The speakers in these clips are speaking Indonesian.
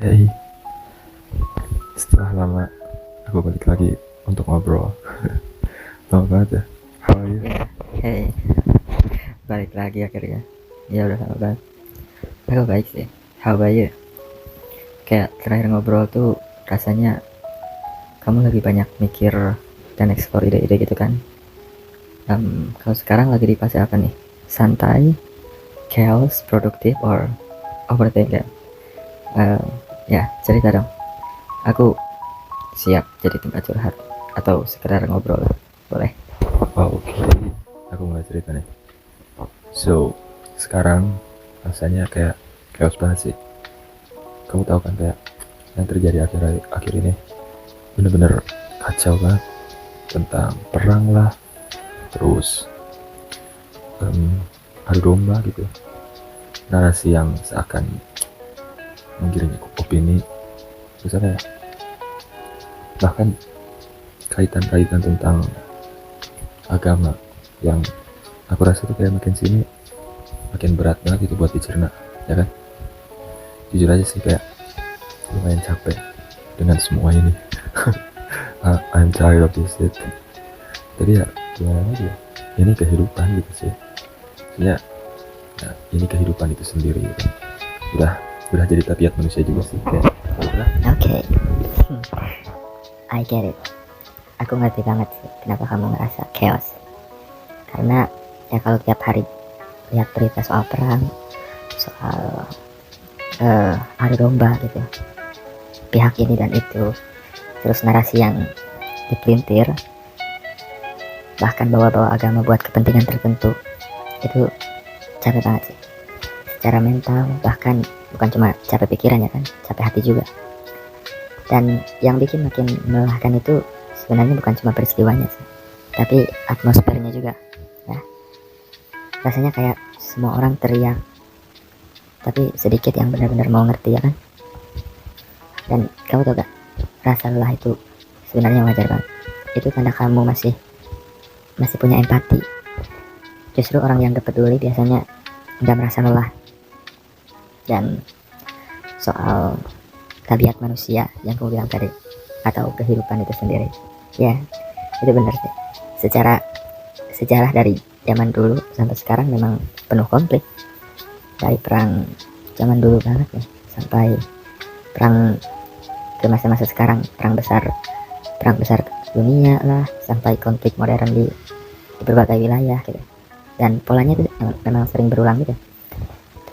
Hey, setelah lama aku balik lagi untuk ngobrol. Lama banget ya. How are you? Ya, hey, balik lagi akhirnya. Ya udah lama banget. Aku baik sih. How about you? Kayak terakhir ngobrol tuh rasanya kamu lebih banyak mikir dan explore ide-ide gitu kan. Kalau sekarang lagi di fase apa nih? Santai, chaos, produktif, or overthinking? Um, ya, cerita dong. Aku siap jadi tempat curhat atau sekedar ngobrol lah. Boleh. Oh, oke. Aku mulai cerita nih. So, sekarang rasanya kayak chaos banget sih. Kamu tahu kan kayak yang terjadi akhir ini bener-bener kacau banget, tentang perang lah, terus adu domba gitu, narasi yang seakan menggiring opini, terus apa ya, bahkan kaitan-kaitan tentang agama yang aku rasa tuh kayak makin sini makin berat banget itu buat dicerna, ya kan. Jujur aja sih kayak lumayan capek dengan semua ini. I'm tired of this shit. Tapi ya gimana lagi ya, ini kehidupan gitu sih. Maksudnya ya, ini kehidupan itu sendiri gitu. Udah jadi tabiat manusia juga sih kayak udah. Oke, I get it. Aku ngerti banget sih kenapa kamu ngerasa chaos. Karena ya kalau tiap hari lihat berita soal perang, soal adu domba gitu, pihak ini dan itu, terus narasi yang dipelintir, bahkan bawa-bawa agama buat kepentingan tertentu, itu capek banget sih. Secara mental, bahkan bukan cuma capek pikiran ya kan, capek hati juga. Dan yang bikin makin melelahkan itu sebenarnya bukan cuma peristiwanya sih, tapi atmosfernya juga. Ya, rasanya kayak semua orang teriak, tapi sedikit yang benar-benar mau ngerti ya kan. Dan kamu tau gak, rasa lelah itu sebenarnya wajar banget. Itu tanda kamu masih masih punya empati. Justru orang yang gak peduli biasanya gak merasa lelah. Dan soal tabiat manusia yang kamu bilang tadi, atau kehidupan itu sendiri, ya itu benar sih. Secara sejarah dari zaman dulu sampai sekarang memang penuh konflik. Dari perang zaman dulu banget ya, sampai perang ke masa-masa sekarang, perang besar dunia lah, sampai konflik modern di berbagai wilayah gitu. Dan polanya itu memang sering berulang gitu,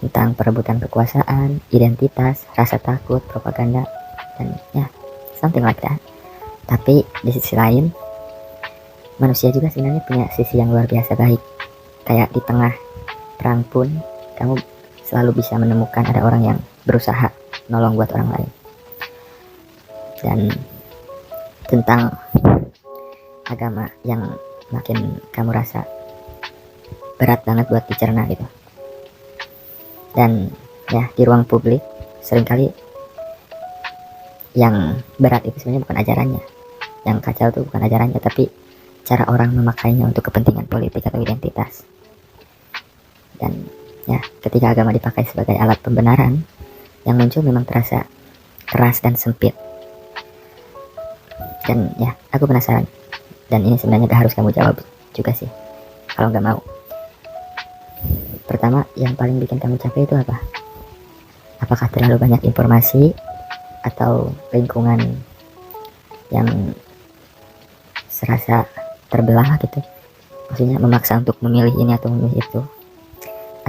tentang perebutan kekuasaan, identitas, rasa takut, propaganda, dan ya something like that. Tapi di sisi lain, manusia juga sebenarnya punya sisi yang luar biasa baik. Kayak di tengah perang pun kamu selalu bisa menemukan ada orang yang berusaha nolong buat orang lain. Dan tentang agama yang makin kamu rasa berat banget buat dicerna gitu. Dan ya di ruang publik seringkali yang berat itu sebenarnya bukan ajarannya, yang kacau tuh bukan ajarannya, tapi cara orang memakainya untuk kepentingan politik atau identitas. Dan ya ketika agama dipakai sebagai alat pembenaran, yang muncul memang terasa keras dan sempit. Dan ya aku penasaran, dan ini sebenarnya gak harus kamu jawab juga sih kalau gak mau. Pertama, yang paling bikin kamu capek itu apa? Apakah terlalu banyak informasi, atau lingkungan yang serasa terbelah gitu, maksudnya memaksa untuk memilih ini atau memilih itu,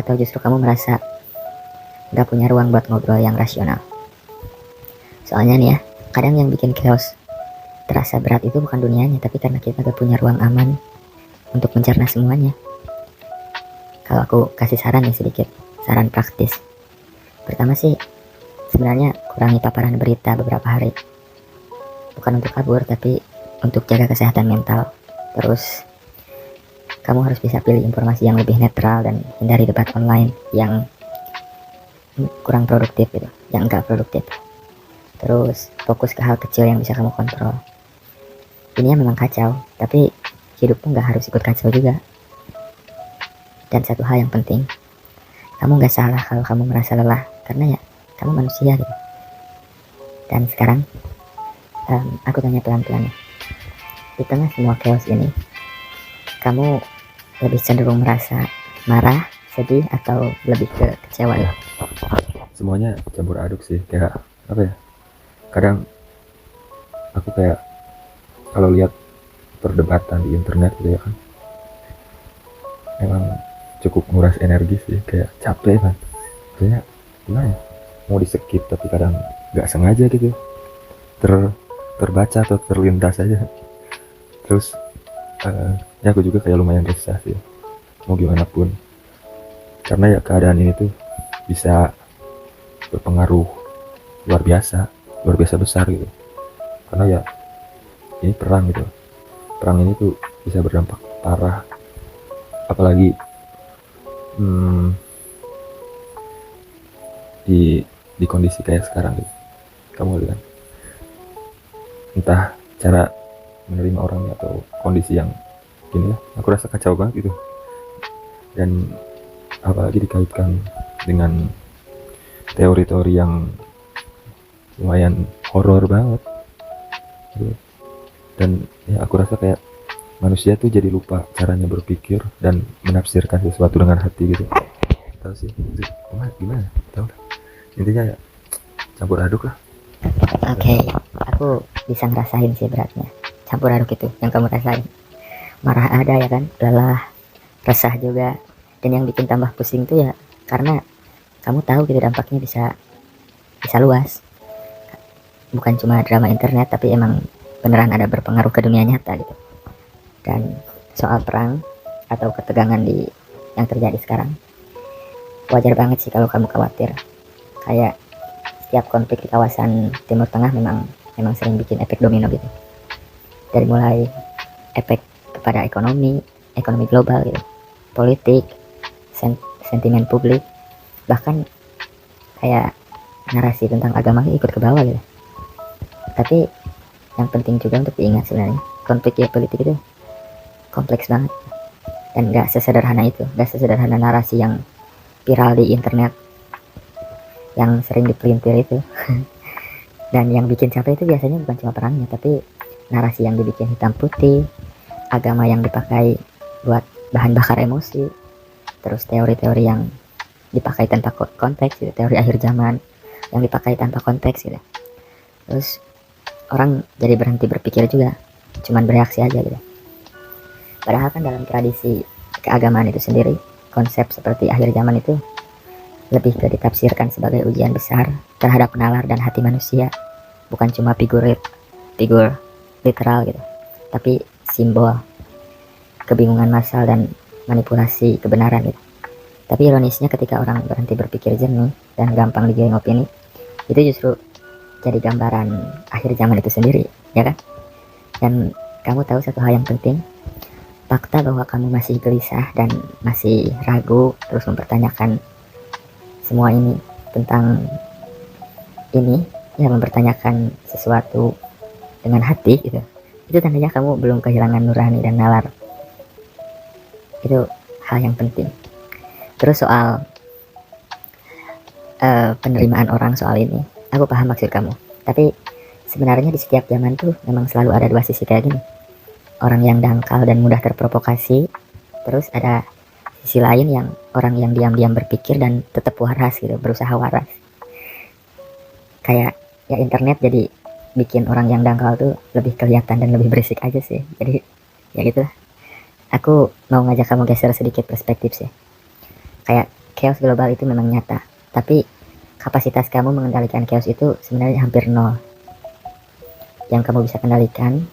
atau justru kamu merasa gak punya ruang buat ngobrol yang rasional? Soalnya nih ya, kadang yang bikin chaos terasa berat itu bukan dunianya, tapi karena kita gak punya ruang aman untuk mencerna semuanya. Kalau aku kasih saran nih sedikit, saran praktis. Pertama sih, sebenarnya kurangi paparan berita beberapa hari. Bukan untuk kabur, tapi untuk jaga kesehatan mental. Terus, kamu harus bisa pilih informasi yang lebih netral dan hindari debat online yang kurang produktif gitu, yang enggak produktif. Terus, fokus ke hal kecil yang bisa kamu kontrol. Ini memang kacau, tapi hidupmu nggak harus ikut kacau juga. Dan satu hal yang penting, kamu nggak salah kalau kamu merasa lelah, karena ya kamu manusia gitu. Dan sekarang aku tanya pelan-pelan ya. Di tengah semua chaos ini, kamu lebih cenderung merasa marah, sedih, atau lebih ke kecewa ya? Semuanya campur aduk sih, kayak apa ya, kadang aku kayak kalau lihat perdebatan di internet gitu ya kan, emang cukup nguras energi sih, kayak capek kan, kayak gimana ya, mau di skip tapi kadang nggak sengaja gitu ter terbaca atau terlintas aja. Terus ya aku juga kayak lumayan resah sih, mau gimana pun, karena ya keadaan ini tuh bisa berpengaruh luar biasa besar gitu, karena ya ini perang gitu, perang ini tuh bisa berdampak parah, apalagi di kondisi kayak sekarang gitu. Kamu lihat entah cara menerima orangnya atau kondisi yang gini ya, aku rasa kacau banget gitu, dan apalagi dikaitkan dengan teori-teori yang lumayan horor banget gitu. Dan ya aku rasa kayak manusia tuh jadi lupa caranya berpikir dan menafsirkan sesuatu dengan hati gitu. Tahu sih gimana, tahu lah, intinya ya campur aduk lah. Oke, aku bisa ngerasain sih beratnya. Campur aduk itu yang kamu rasain. Marah ada ya kan, lelah, resah juga. Dan yang bikin tambah pusing tuh ya karena kamu tahu gitu dampaknya bisa luas. Bukan cuma drama internet tapi emang beneran ada berpengaruh ke dunia nyata gitu. Dan soal perang atau ketegangan yang terjadi sekarang, wajar banget sih kalau kamu khawatir. Kayak setiap konflik di kawasan Timur Tengah memang sering bikin efek domino gitu. Dari mulai efek kepada ekonomi global gitu, politik, sentimen publik, bahkan kayak narasi tentang agama ikut ke bawah gitu. Tapi yang penting juga untuk diingat sebenarnya, konflik geopolitik itu kompleks banget dan gak sesederhana narasi yang viral di internet yang sering dipelintir itu. Dan yang bikin capek itu biasanya bukan cuma perangnya, tapi narasi yang dibikin hitam putih, agama yang dipakai buat bahan bakar emosi, terus teori-teori yang dipakai tanpa konteks gitu, teori akhir zaman yang dipakai tanpa konteks gitu. Terus orang jadi berhenti berpikir juga, cuman bereaksi aja gitu. Padahal kan dalam tradisi keagamaan itu sendiri, konsep seperti akhir zaman itu lebih ke ditafsirkan sebagai ujian besar terhadap nalar dan hati manusia, bukan cuma figur literal gitu, tapi simbol kebingungan massal dan manipulasi kebenaran gitu. Tapi ironisnya ketika orang berhenti berpikir jernih dan gampang digiring opini, itu justru jadi gambaran akhir zaman itu sendiri, ya kan? Dan kamu tahu satu hal yang penting, fakta bahwa kamu masih gelisah dan masih ragu terus mempertanyakan semua ini tentang ini, ya mempertanyakan sesuatu dengan hati gitu, itu tandanya kamu belum kehilangan nurani dan nalar. Itu hal yang penting. Terus soal penerimaan orang soal ini, aku paham maksud kamu, tapi sebenarnya di setiap zaman tuh memang selalu ada dua sisi kayak gini, orang yang dangkal dan mudah terprovokasi, terus ada sisi lain yang orang yang diam-diam berpikir dan tetap waras gitu, berusaha waras. Kayak ya internet jadi bikin orang yang dangkal tuh lebih kelihatan dan lebih berisik aja sih. Jadi ya gitu lah. Aku mau ngajak kamu geser sedikit perspektif sih. Kayak chaos global itu memang nyata, tapi kapasitas kamu mengendalikan chaos itu sebenarnya hampir nol. Yang kamu bisa kendalikan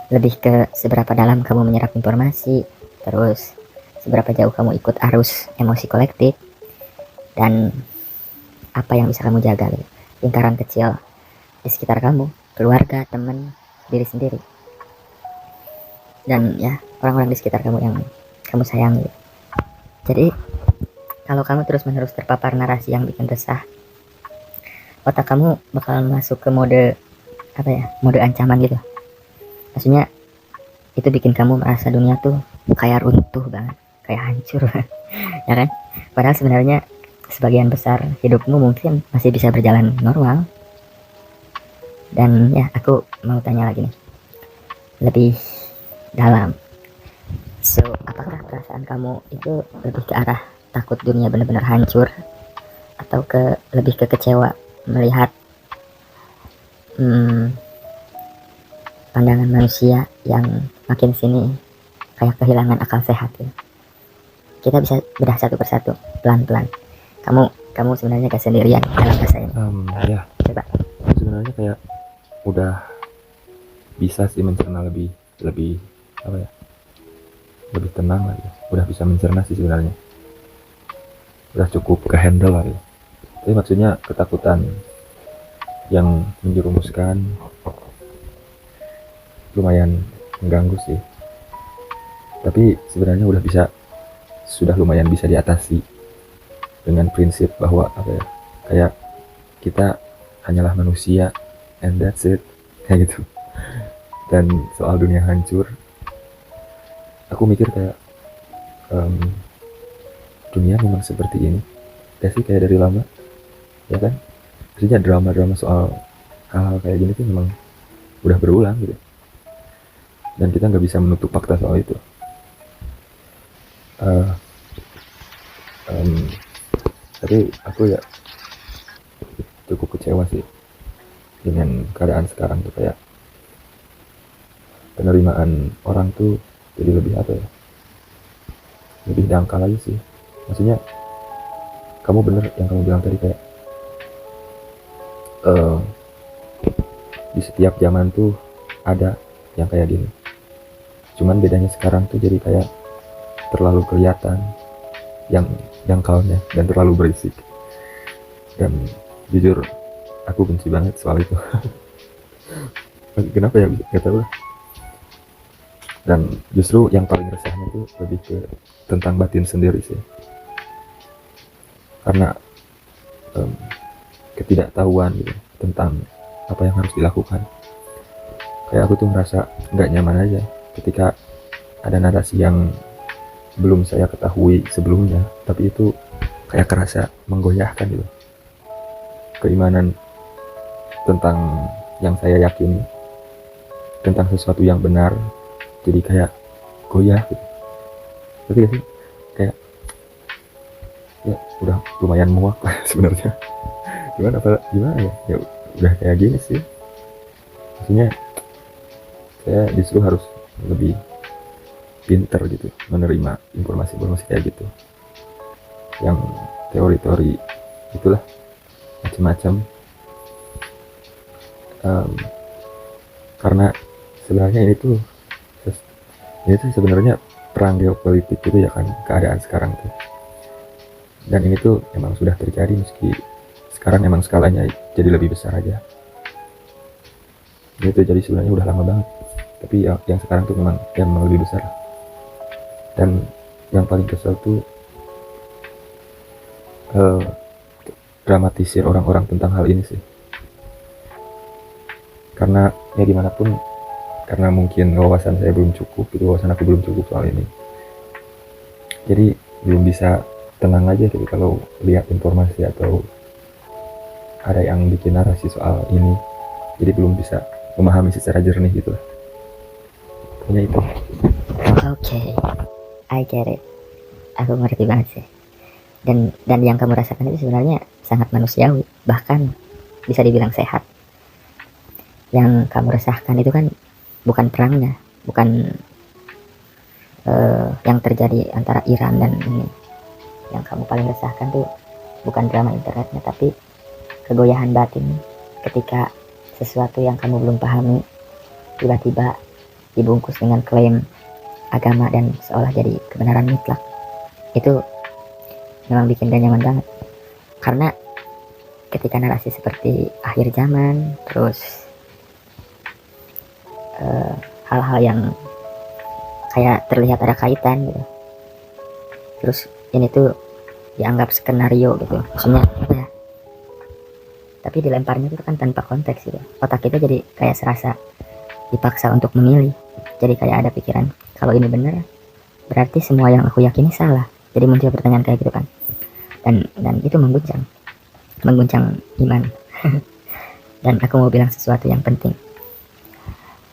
lebih ke seberapa dalam kamu menyerap informasi, terus seberapa jauh kamu ikut arus emosi kolektif, dan apa yang bisa kamu jaga gitu. Lingkaran kecil di sekitar kamu, keluarga, teman, diri sendiri, dan ya orang-orang di sekitar kamu yang kamu sayangi. Jadi kalau kamu terus-menerus terpapar narasi yang bikin resah, otak kamu bakalan masuk ke mode mode ancaman gitu. Maksudnya itu bikin kamu merasa dunia tuh kayak runtuh banget, kayak hancur ya kan? Padahal sebenarnya sebagian besar hidupmu mungkin masih bisa berjalan normal. Dan ya, aku mau tanya lagi nih, lebih dalam. So, apakah perasaan kamu itu lebih ke arah takut dunia benar-benar hancur, atau lebih ke kecewa melihat hmm, pandangan manusia yang makin sini kayak kehilangan akal sehat gitu. Kita bisa bedah satu persatu, pelan-pelan. Kamu sebenarnya gak sendirian dalam fase ini. Ya, Coba. sebenarnya kayak udah bisa sih mencerna lebih apa ya, lebih tenang lagi. Udah bisa mencerna sih sebenarnya. Udah cukup ke handle lah ya. Tapi maksudnya ketakutan yang menjerumuskan lumayan mengganggu sih. Tapi sebenarnya sudah lumayan bisa diatasi dengan prinsip bahwa apa ya, kayak kita hanyalah manusia and that's it, kayak gitu. Dan soal dunia hancur, aku mikir kayak dunia memang seperti ini gak sih, kayak dari lama ya kan. Maksudnya drama-drama soal hal-hal kayak gini tuh memang udah berulang gitu, dan kita nggak bisa menutup fakta soal itu. Eh, tapi aku ya cukup kecewa sih dengan keadaan sekarang tuh, kayak penerimaan orang tuh jadi lebih apa ya, lebih dangkal aja sih. Maksudnya kamu bener yang kamu bilang tadi, kayak di setiap zaman tuh ada yang kayak gini, cuman bedanya sekarang tuh jadi kayak terlalu kelihatan yang dangkalnya dan terlalu berisik. Dan jujur aku benci banget soal itu. Kenapa ya, gak tahu lah. Dan justru yang paling resahnya tuh lebih ke tentang batin sendiri sih, karena ketidaktahuan gitu tentang apa yang harus dilakukan. Kayak aku tuh merasa nggak nyaman aja ketika ada narasi yang belum saya ketahui sebelumnya, tapi itu kayak kerasa menggoyahkan gitu. Keimanan tentang yang saya yakini, tentang sesuatu yang benar, jadi kayak goyah gitu. Tapi sih kayak ya udah lumayan muak lah sebenarnya. Gimana ya, ya udah kayak gini sih. Maksudnya saya justru harus lebih pinter gitu menerima informasi-informasi kayak gitu, yang teori-teori itulah macam-macam. Karena sebenarnya ini tuh sebenarnya perang geopolitik gitu ya kan, keadaan sekarang tuh. Dan ini tuh emang sudah terjadi, meski sekarang emang skalanya jadi lebih besar aja. Ini tuh jadi sebenarnya udah lama banget, tapi yang sekarang tuh memang lebih besar. Dan yang paling kesel tuh dramatisir orang-orang tentang hal ini sih. Karena ya gimana pun, karena mungkin wawasan saya belum cukup gitu, wawasan aku belum cukup soal ini, jadi belum bisa tenang aja gitu kalau lihat informasi atau ada yang bikin narasi soal ini. Jadi belum bisa memahami secara jernih gitu lah. Pokoknya itu. Oke, I get it. Aku ngerti banget sih. Dan yang kamu rasakan itu sebenarnya sangat manusiawi, bahkan bisa dibilang sehat. Yang kamu resahkan itu kan bukan perangnya, bukan yang terjadi antara Iran dan ini. Yang kamu paling resahkan tuh bukan drama internetnya, tapi kegoyahan batin ketika sesuatu yang kamu belum pahami tiba-tiba dibungkus dengan klaim agama dan seolah jadi kebenaran mutlak. Itu memang bikin gak nyaman banget, karena ketika narasi seperti akhir zaman, terus hal-hal yang kayak terlihat ada kaitan gitu, terus ini tuh dianggap skenario gitu, maksudnya apa ya, tapi dilemparnya itu kan tanpa konteks gitu. Otak kita jadi kayak serasa dipaksa untuk memilih, jadi kayak ada pikiran kalau ini benar berarti semua yang aku yakini salah. Jadi muncul pertanyaan kayak gitu kan, dan itu mengguncang iman. Dan aku mau bilang sesuatu yang penting.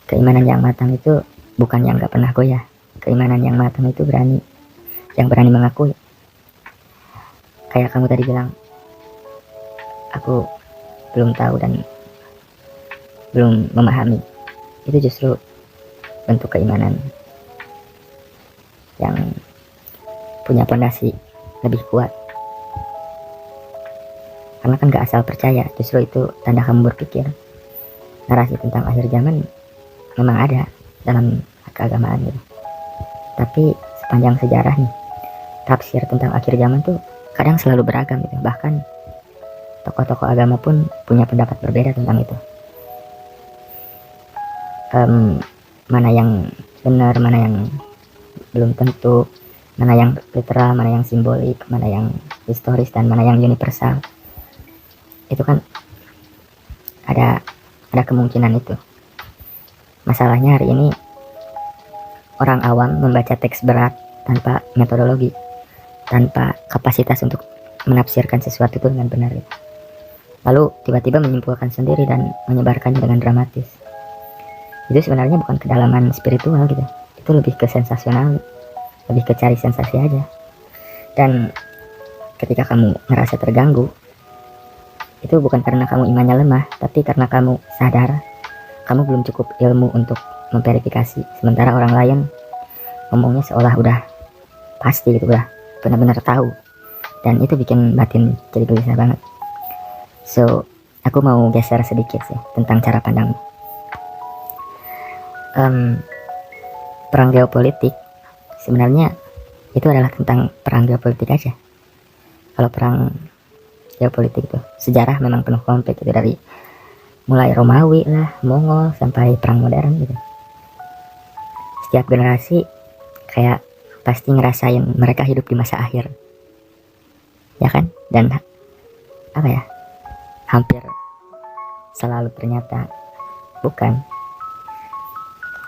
Keimanan yang matang itu bukan yang gak pernah goyah. Keimanan yang matang itu yang berani mengakui. Kayak kamu tadi bilang, aku belum tahu dan belum memahami. Itu justru bentuk keimanan yang punya pondasi lebih kuat. Karena kan gak asal percaya, justru itu tanda kamu berpikir. Narasi tentang akhir zaman memang ada dalam keagamaan gitu. Tapi sepanjang sejarah nih, tafsir tentang akhir zaman tuh kadang selalu beragam gitu. Bahkan tokoh-tokoh agama pun punya pendapat berbeda tentang itu. Mana yang benar, mana yang belum tentu, mana yang literal, mana yang simbolik, mana yang historis, dan mana yang universal. Itu kan ada kemungkinan itu. Masalahnya hari ini orang awam membaca teks berat tanpa metodologi, tanpa kapasitas untuk menafsirkan sesuatu itu dengan benar gitu. Lalu tiba-tiba menyimpulkan sendiri dan menyebarkannya dengan dramatis. Itu sebenarnya bukan kedalaman spiritual gitu. Itu lebih ke sensasional, lebih ke cari sensasi aja. Dan ketika kamu ngerasa terganggu, itu bukan karena kamu imannya lemah, tapi karena kamu sadar kamu belum cukup ilmu untuk memverifikasi. Sementara orang lain ngomongnya seolah udah pasti gitu, udah benar-benar tahu. Dan itu bikin batin jadi gelisah banget. So, aku mau geser sedikit sih tentang cara pandang. Perang geopolitik sebenarnya itu adalah tentang perang geopolitik aja. Kalau perang geopolitik itu sejarah memang penuh konflik gitu, dari mulai Romawi lah, Mongol, sampai perang modern gitu. Setiap generasi kayak pasti ngerasain mereka hidup di masa akhir, ya kan? Dan apa ya, hampir selalu ternyata bukan,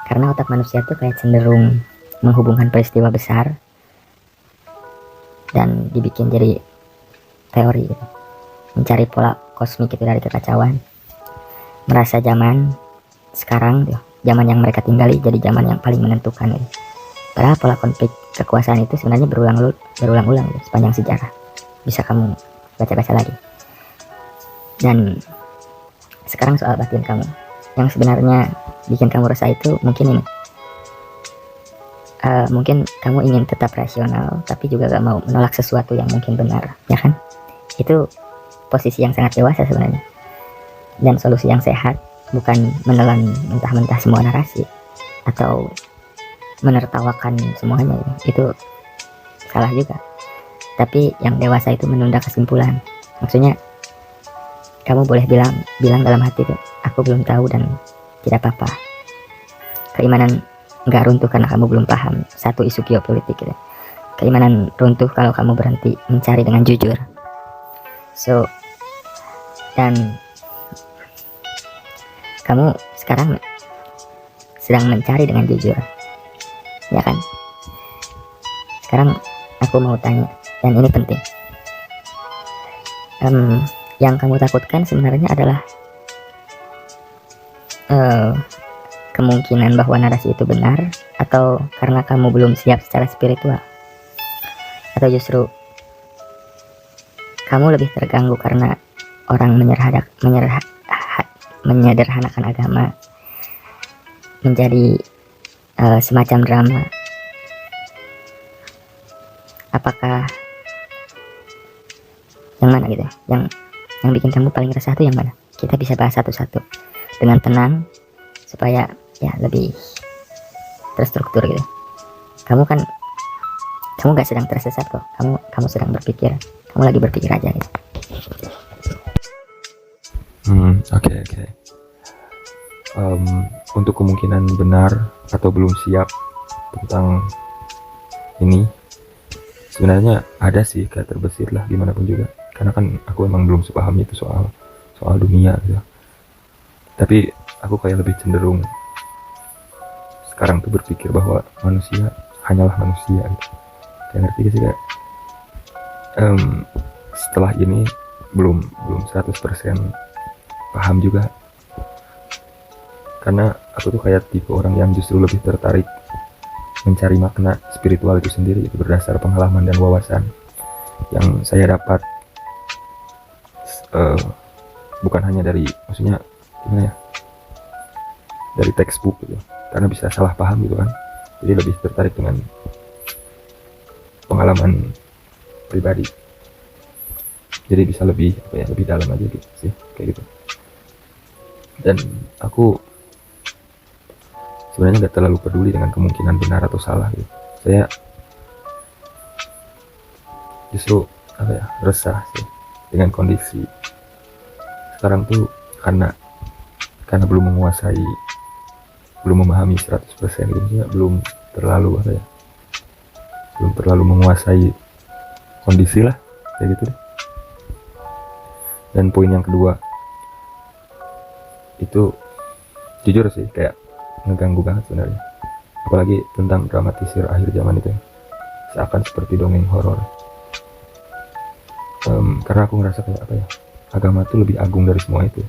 karena otak manusia tuh kayak cenderung menghubungkan peristiwa besar dan dibikin jadi teori gitu, mencari pola kosmik itu dari kekacauan, merasa zaman sekarang tuh, zaman yang mereka tinggali jadi zaman yang paling menentukan gitu. Padahal pola konflik kekuasaan itu sebenarnya berulang-ulang gitu, sepanjang sejarah. Bisa kamu baca-baca lagi. Dan sekarang soal batin kamu, yang sebenarnya bikin kamu resah itu mungkin ini. Mungkin kamu ingin tetap rasional, tapi juga gak mau menolak sesuatu yang mungkin benar, ya kan? Itu posisi yang sangat dewasa sebenarnya. Dan solusi yang sehat bukan menelan mentah-mentah semua narasi atau menertawakan semuanya, itu salah juga. Tapi yang dewasa itu menunda kesimpulan. Maksudnya kamu boleh bilang dalam hati tuh, aku belum tahu dan tidak apa-apa. Keimanan nggak runtuh karena kamu belum paham satu isu geopolitik gitu. Keimanan runtuh kalau kamu berhenti mencari dengan jujur. So, dan kamu sekarang sedang mencari dengan jujur, ya kan? Sekarang aku mau tanya, dan ini penting. Yang kamu takutkan sebenarnya adalah kemungkinan bahwa narasi itu benar, atau karena kamu belum siap secara spiritual, atau justru kamu lebih terganggu karena orang menyederhanakan agama menjadi semacam drama. Apakah yang mana gitu, yang bikin kamu paling resah tuh yang mana? Kita bisa bahas satu-satu dengan tenang supaya ya lebih terstruktur gitu. Kamu gak sedang tersesat kok, kamu sedang berpikir, kamu lagi berpikir aja gitu. Oke. Untuk kemungkinan benar atau belum siap tentang ini, sebenarnya ada sih, kayak terbesit lah gimana pun juga, karena kan aku emang belum sepaham itu soal dunia gitu. Tapi aku kayak lebih cenderung sekarang tuh berpikir bahwa manusia hanyalah manusia gitu. Kayak ngerti gak sih, kayak setelah ini belum 100% paham juga, karena aku tuh kayak tipe orang yang justru lebih tertarik mencari makna spiritual itu sendiri, itu berdasar pengalaman dan wawasan yang saya dapat, bukan hanya dari, maksudnya gimana ya, dari textbook gitu, karena bisa salah paham gitu kan. Jadi lebih tertarik dengan pengalaman pribadi, jadi bisa lebih apa ya, lebih dalam aja gitu sih, kayak gitu. Dan aku sebenarnya nggak terlalu peduli dengan kemungkinan benar atau salah gitu. Saya justru apa ya, resah sih dengan kondisi sekarang tuh, karena belum menguasai, belum memahami 100% gitu ya, belum terlalu apa ya, belum terlalu menguasai kondisi lah, kayak gitu deh. Dan poin yang kedua itu jujur sih kayak ngeganggu banget sebenarnya, apalagi tentang dramatisir akhir zaman itu, seakan seperti dongeng horor. Karena aku ngerasa kayak apa ya, agama tuh lebih agung dari semua itu,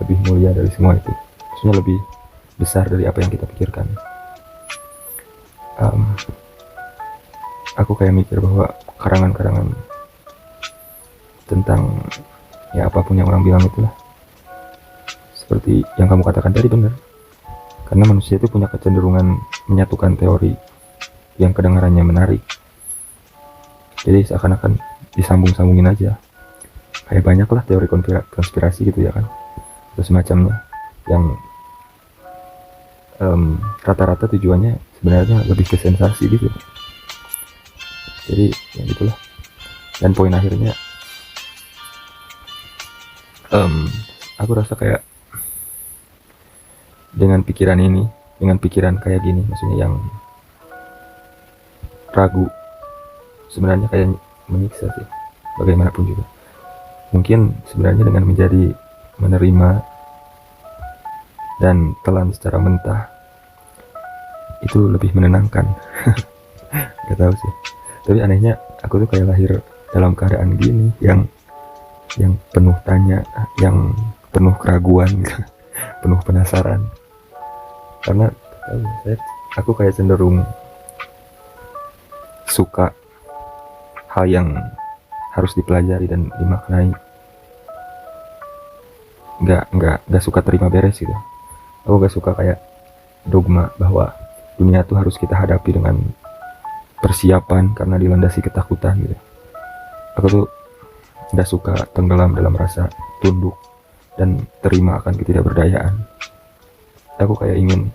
lebih mulia dari semua itu, maksudnya lebih besar dari apa yang kita pikirkan. Aku kayak mikir bahwa karangan-karangan tentang ya apapun yang orang bilang itulah, seperti yang kamu katakan tadi, benar. Karena manusia itu punya kecenderungan menyatukan teori yang kedengarannya menarik, jadi seakan-akan disambung-sambungin aja. Kayak banyak lah teori konspirasi gitu ya kan, terus semacamnya, yang rata-rata tujuannya sebenarnya lebih ke sensasi gitu. Jadi ya gitulah. Dan poin akhirnya, aku rasa kayak dengan pikiran ini, dengan pikiran kayak gini, maksudnya yang ragu, sebenarnya kayak menyiksa sih, bagaimanapun juga. Mungkin sebenarnya dengan menjadi menerima dan telan secara mentah itu lebih menenangkan. Gak tahu sih, tapi anehnya aku tuh kayak lahir dalam keadaan gini, yang penuh tanya, yang penuh keraguan, penuh penasaran. Karena aku kayak cenderung suka hal yang harus dipelajari dan dimaknai, nggak suka terima beres gitu. Aku nggak suka kayak dogma bahwa dunia tuh harus kita hadapi dengan persiapan karena dilandasi ketakutan gitu. Aku tuh nggak suka tenggelam dalam rasa tunduk dan terima akan ketidakberdayaan. Aku kayak ingin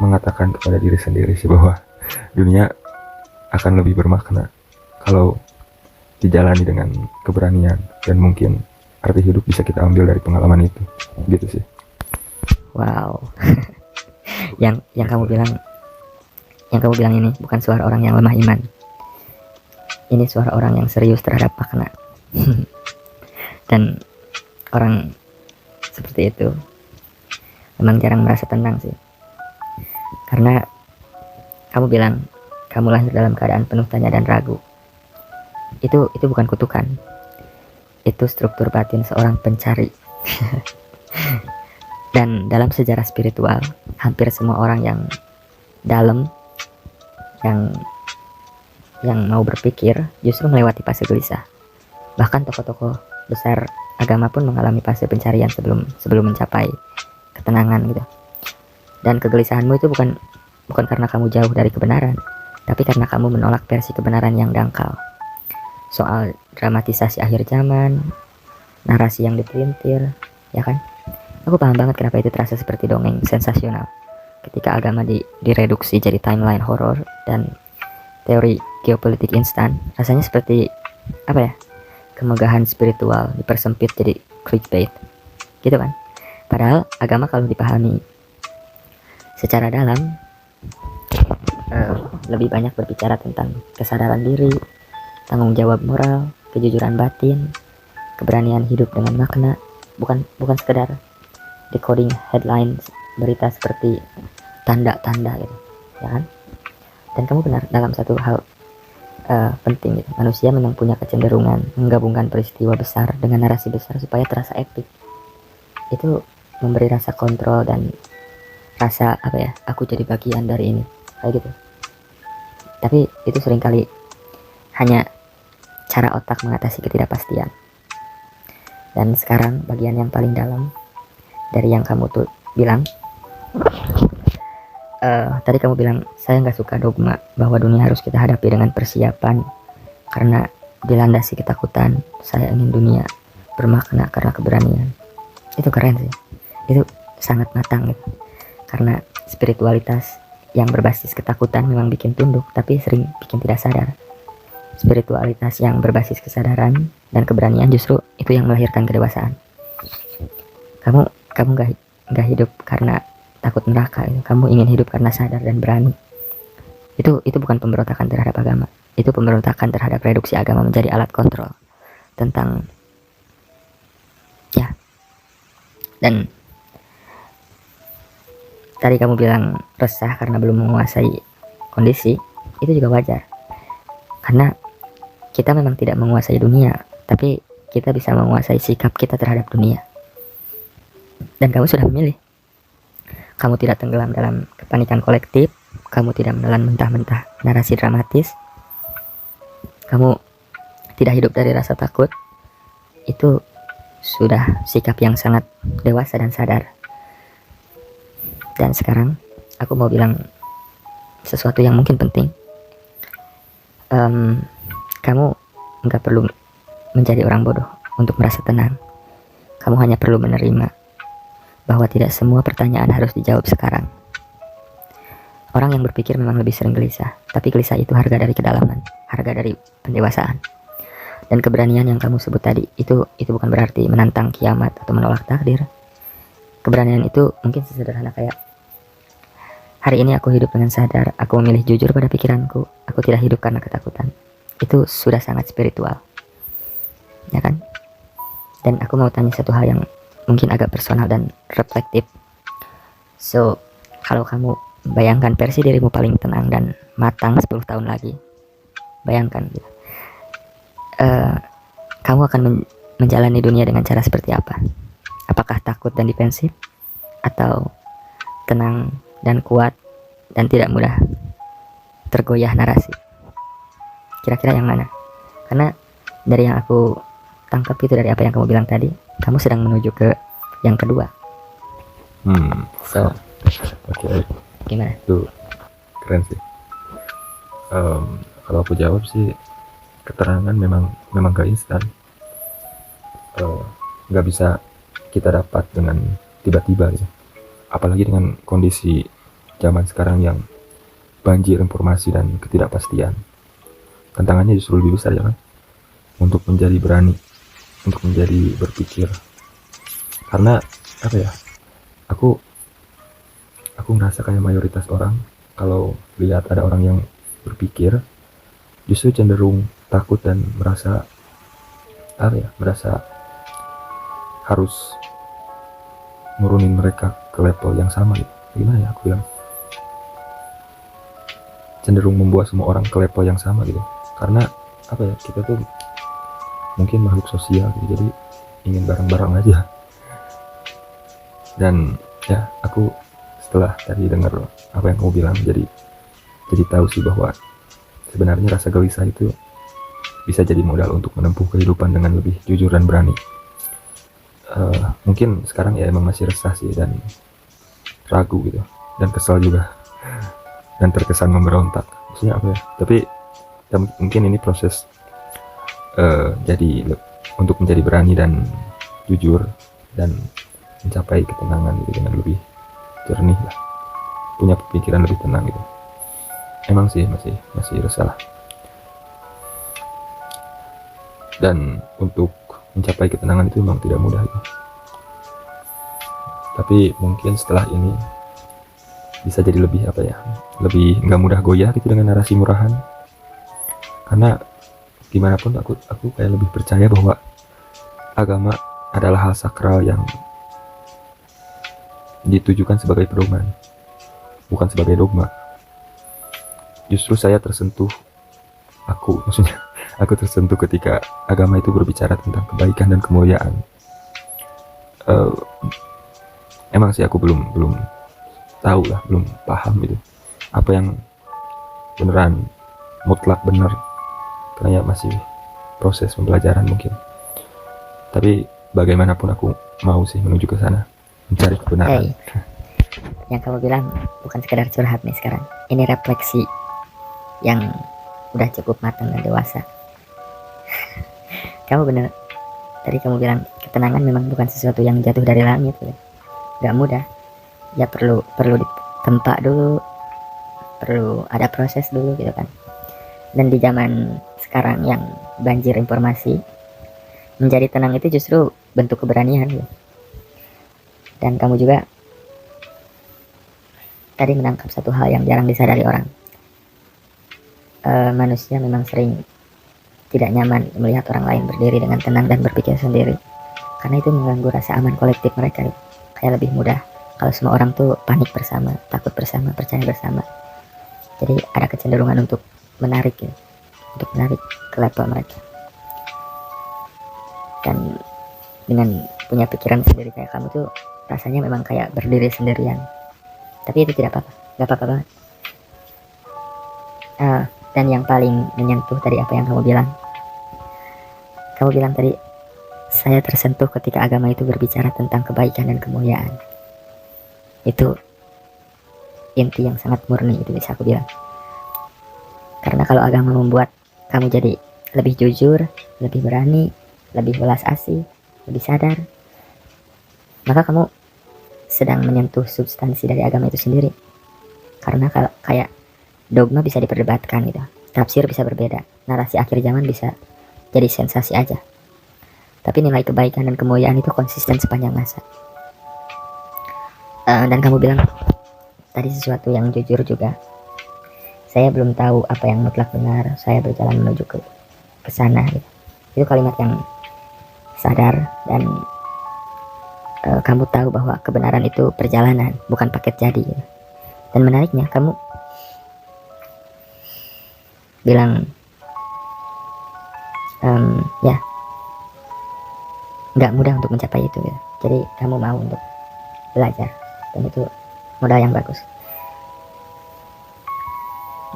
mengatakan kepada diri sendiri sih bahwa dunia akan lebih bermakna kalau dijalani dengan keberanian, dan mungkin arti hidup bisa kita ambil dari pengalaman itu, gitu sih. Wow. yang kamu bilang ini bukan suara orang yang lemah iman. Ini suara orang yang serius terhadap makna. Dan orang seperti itu memang jarang merasa tenang sih. Karena kamu bilang kamu lahir dalam keadaan penuh tanya dan ragu. Itu bukan kutukan. Itu struktur batin seorang pencari. Dan dalam sejarah spiritual, hampir semua orang yang dalam, yang mau berpikir, justru melewati fase gelisah. Bahkan tokoh-tokoh besar agama pun mengalami fase pencarian sebelum mencapai ketenangan gitu. Dan kegelisahanmu itu bukan karena kamu jauh dari kebenaran, tapi karena kamu menolak versi kebenaran yang dangkal. Soal dramatisasi akhir zaman, narasi yang dipelintir, ya kan? Aku paham banget kenapa itu terasa seperti dongeng sensasional ketika agama direduksi jadi timeline horor, dan teori geopolitik instan rasanya seperti apa ya, kemegahan spiritual dipersempit jadi clickbait gitu kan. Padahal agama kalau dipahami secara dalam lebih banyak berbicara tentang kesadaran diri, tanggung jawab moral, kejujuran batin, keberanian hidup dengan makna, bukan sekedar decoding headlines berita seperti tanda-tanda gitu, ya kan? Dan kamu benar dalam satu hal penting gitu. Manusia memang punya kecenderungan menggabungkan peristiwa besar dengan narasi besar supaya terasa epik. itu memberi rasa kontrol dan rasa apa ya, aku jadi bagian dari ini, kayak gitu. Tapi itu seringkali hanya cara otak mengatasi ketidakpastian. Dan sekarang bagian yang paling dalam dari yang kamu tuh bilang, tadi kamu bilang saya nggak suka dogma bahwa dunia harus kita hadapi dengan persiapan karena dilandasi ketakutan. Saya ingin dunia bermakna karena keberanian. Itu keren sih, itu sangat matang gitu. Karena spiritualitas yang berbasis ketakutan memang bikin tunduk, tapi sering bikin tidak sadar. Spiritualitas yang berbasis kesadaran dan keberanian justru itu yang melahirkan kedewasaan. Kamu nggak hidup karena takut neraka, gitu. Kamu ingin hidup karena sadar dan berani. Itu bukan pemberontakan terhadap agama, itu pemberontakan terhadap reduksi agama menjadi alat kontrol tentang ya. Dan tadi kamu bilang resah karena belum menguasai kondisi, itu juga wajar. Karena kita memang tidak menguasai dunia, tapi kita bisa menguasai sikap kita terhadap dunia. Dan kamu sudah memilih. Kamu tidak tenggelam dalam kepanikan kolektif, kamu tidak menelan mentah-mentah narasi dramatis, kamu tidak hidup dari rasa takut. Itu sudah sikap yang sangat dewasa dan sadar. Dan sekarang aku mau bilang sesuatu yang mungkin penting. Kamu nggak perlu menjadi orang bodoh untuk merasa tenang. Kamu hanya perlu menerima bahwa tidak semua pertanyaan harus dijawab sekarang. Orang yang berpikir memang lebih sering gelisah, tapi gelisah itu harga dari kedalaman, harga dari pendewasaan. Dan keberanian yang kamu sebut tadi, itu bukan berarti menantang kiamat atau menolak takdir. Keberanian itu mungkin sesederhana kayak, hari ini aku hidup dengan sadar, aku memilih jujur pada pikiranku, aku tidak hidup karena ketakutan. Itu sudah sangat spiritual, ya kan? Dan aku mau tanya satu hal yang mungkin agak personal dan reflektif. So, kalau kamu bayangkan versi dirimu paling tenang dan matang 10 tahun lagi, bayangkan gitu. Kamu akan menjalani dunia dengan cara seperti apa? Apakah takut dan defensif, atau tenang dan kuat dan tidak mudah tergoyah narasi? Kira-kira yang mana? Karena dari yang aku tangkap itu, dari apa yang kamu bilang tadi, kamu sedang menuju ke yang kedua. So, Oke. gimana? Itu keren sih. Kalau aku jawab sih, keterangan memang gak instan. Gak bisa kita dapat dengan tiba-tiba gitu. Apalagi dengan kondisi zaman sekarang yang banjir informasi dan ketidakpastian. Tantangannya justru lebih besar, ya kan? Untuk menjadi berani, untuk menjadi berpikir. Karena apa ya? Aku ngerasa kayak mayoritas orang kalau lihat ada orang yang berpikir, justru cenderung takut dan merasa harus nurunin mereka ke level yang sama gitu. Gimana ya aku bilang? Cenderung membawa semua orang ke level yang sama gitu. Karena apa ya, kita tuh mungkin makhluk sosial gitu, jadi ingin bareng-bareng aja. Dan ya, aku setelah tadi dengar apa yang kamu bilang, jadi tahu sih bahwa sebenarnya rasa gelisah itu bisa jadi modal untuk menempuh kehidupan dengan lebih jujur dan berani. Mungkin sekarang ya emang masih resah sih dan ragu gitu, dan kesal juga, dan terkesan memberontak. Maksudnya apa ya? Tapi ya, mungkin ini proses untuk menjadi berani dan jujur dan mencapai ketenangan gitu dengan lebih jernih lah, punya pemikiran lebih tenang gitu. Emang sih masih resah lah. Dan untuk mencapai ketenangan itu memang tidak mudah gitu. Tapi mungkin setelah ini bisa jadi lebih lebih nggak mudah goyah gitu dengan narasi murahan. Karena gimana pun aku kayak lebih percaya bahwa agama adalah hal sakral yang ditujukan sebagai pedoman, bukan sebagai dogma. Justru saya tersentuh, aku tersentuh ketika agama itu berbicara tentang kebaikan dan kemuliaan. eh, emang sih aku belum tahu lah, belum paham itu apa yang beneran mutlak benar, karena ya masih proses pembelajaran mungkin. Tapi bagaimanapun aku mau sih menuju ke sana, mencari kebenaran. Hey, yang kamu bilang bukan sekedar curhat nih sekarang. Ini refleksi yang udah cukup matang dan dewasa. Kamu bener. Tadi kamu bilang ketenangan memang bukan sesuatu yang jatuh dari langit, gitu. Gak mudah. Ya perlu ditempa dulu, perlu ada proses dulu gitu kan. Dan di zaman sekarang yang banjir informasi, menjadi tenang itu justru bentuk keberanian gitu. Dan kamu juga tadi menangkap satu hal yang jarang disadari orang. Manusia memang sering tidak nyaman melihat orang lain berdiri dengan tenang dan berpikir sendiri, karena itu mengganggu rasa aman kolektif mereka gitu. Kayak lebih mudah kalau semua orang tuh panik bersama, takut bersama, percaya bersama. Jadi ada kecenderungan untuk menarik gitu, untuk menarik ke level mereka. Dan dengan punya pikiran sendiri kayak kamu tuh rasanya memang kayak berdiri sendirian. Tapi itu tidak apa-apa, gak apa-apa banget. Dan yang paling menyentuh tadi apa yang kamu bilang. Kamu bilang tadi, saya tersentuh ketika agama itu berbicara tentang kebaikan dan kemuliaan. Itu inti yang sangat murni, itu bisa aku bilang. Karena kalau agama membuat kamu jadi lebih jujur, lebih berani, lebih belas asih, lebih sadar, maka kamu sedang menyentuh substansi dari agama itu sendiri. Karena kalau kayak dogma bisa diperdebatkan gitu, tafsir bisa berbeda, narasi akhir zaman bisa jadi sensasi aja, tapi nilai kebaikan dan kemuliaan itu konsisten sepanjang masa. Dan kamu bilang tadi sesuatu yang jujur juga. Saya belum tahu apa yang mutlak benar, saya berjalan menuju ke sana gitu. Itu kalimat yang sadar, dan kamu tahu bahwa kebenaran itu perjalanan, bukan paket jadi gitu. Dan menariknya kamu bilang ya nggak mudah untuk mencapai itu gitu. Jadi kamu mau untuk belajar, dan itu modal yang bagus.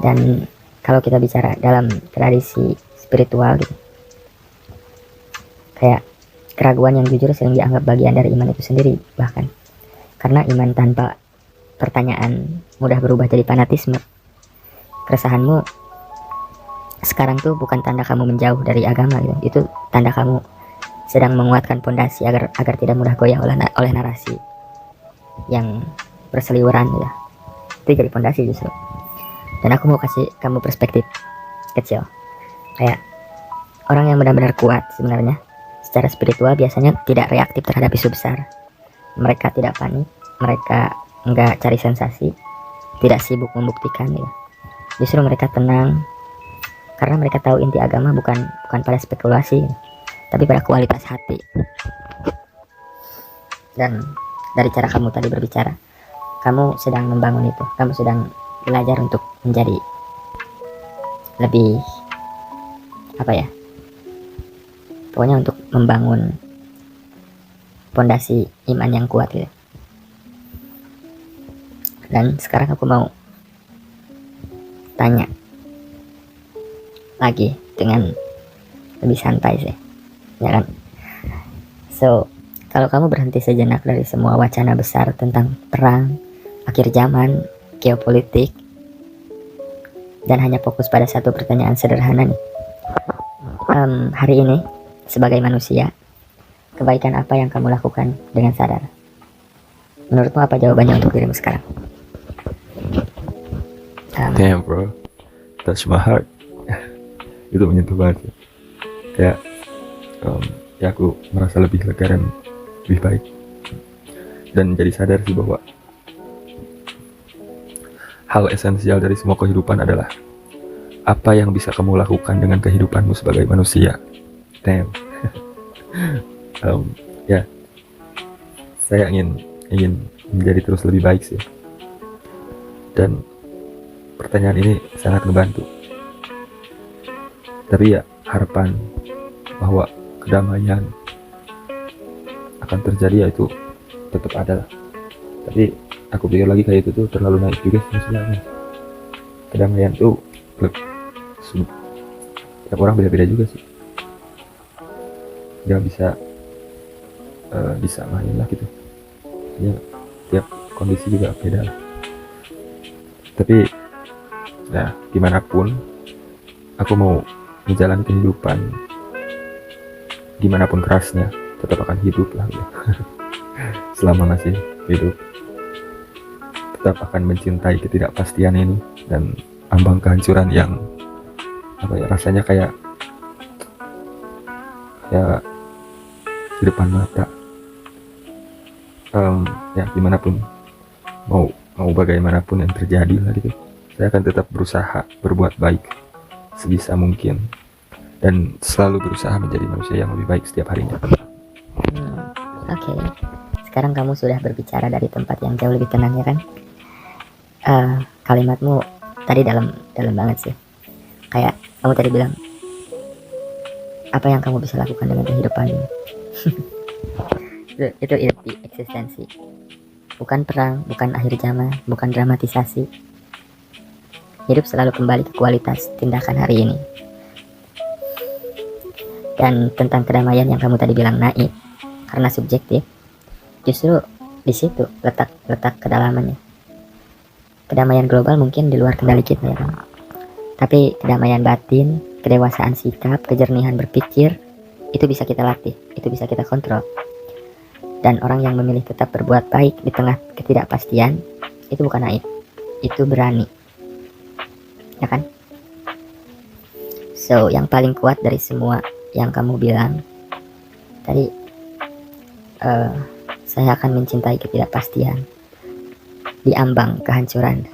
Dan kalau kita bicara dalam tradisi spiritual gitu, kayak keraguan yang jujur sering dianggap bagian dari iman itu sendiri. Bahkan karena iman tanpa pertanyaan mudah berubah jadi fanatisme. Keresahanmu sekarang tuh bukan tanda kamu menjauh dari agama gitu. Itu tanda kamu sedang menguatkan pondasi agar tidak mudah goyah oleh narasi yang berseliweran gitu. Itu jadi pondasi justru. Dan aku mau kasih kamu perspektif kecil. Kayak orang yang benar-benar kuat sebenarnya secara spiritual biasanya tidak reaktif terhadap isu besar. Mereka tidak panik, mereka enggak cari sensasi, tidak sibuk membuktikan gitu. Justru mereka tenang karena mereka tahu inti agama bukan pada spekulasi gitu, tapi pada kualitas hati. Dan dari cara kamu tadi berbicara, kamu sedang membangun itu, kamu sedang belajar untuk menjadi lebih pokoknya untuk membangun pondasi iman yang kuat gitu. Dan sekarang aku mau tanya lagi dengan lebih santai sih, ya kan? So, kalau kamu berhenti sejenak dari semua wacana besar tentang perang, akhir zaman, geopolitik, dan hanya fokus pada satu pertanyaan sederhana nih. Hari ini, sebagai manusia, kebaikan apa yang kamu lakukan dengan sadar? Menurutmu apa jawabannya untuk dirimu sekarang? Damn bro, touch my heart. Itu menyentuh banget ya. Kayak ya aku merasa lebih lega dan lebih baik, dan jadi sadar sih bahwa hal esensial dari semua kehidupan adalah apa yang bisa kamu lakukan dengan kehidupanmu sebagai manusia. Damn. Ya, saya ingin menjadi terus lebih baik sih. Dan pertanyaan ini sangat membantu. Tapi ya harapan bahwa kedamaian akan terjadi, ya itu tetap ada lah. Tapi aku pikir lagi kayak itu tuh terlalu naik juga sih, maksudnya apa ya? Kedamaian tuh tiap orang beda-beda juga sih, nggak bisa disamain lah gitu ya, tiap kondisi juga beda lah. Tapi ya gimana pun aku mau menjalani kehidupan, gimana pun kerasnya tetap akan hidup lah ya. Selama masih hidup tetap akan mencintai ketidakpastian ini dan ambang kehancuran yang apa ya, rasanya kayak di depan mata. Ya gimana pun, mau bagaimanapun yang terjadi lah gitu, saya akan tetap berusaha berbuat baik sebisa mungkin dan selalu berusaha menjadi manusia yang lebih baik setiap harinya. Oke. Sekarang kamu sudah berbicara dari tempat yang jauh lebih tenang ya kan? Kalimatmu tadi dalam banget sih. Kayak kamu tadi bilang, apa yang kamu bisa lakukan dengan kehidupanmu? itu inti eksistensi. Bukan perang, bukan akhir zaman, bukan dramatisasi. Hidup selalu kembali ke kualitas tindakan hari ini. Dan tentang kedamaian yang kamu tadi bilang naif, karena subjektif, justru di situ letak kedalamannya. Kedamaian global mungkin di luar kendali kita ya kan. Tapi kedamaian batin, kedewasaan sikap, kejernihan berpikir, itu bisa kita latih, itu bisa kita kontrol. Dan orang yang memilih tetap berbuat baik di tengah ketidakpastian, itu bukan naif, itu berani. Ya kan? So, yang paling kuat dari semua yang kamu bilang tadi, saya akan mencintai ketidakpastian di ambang kehancuran.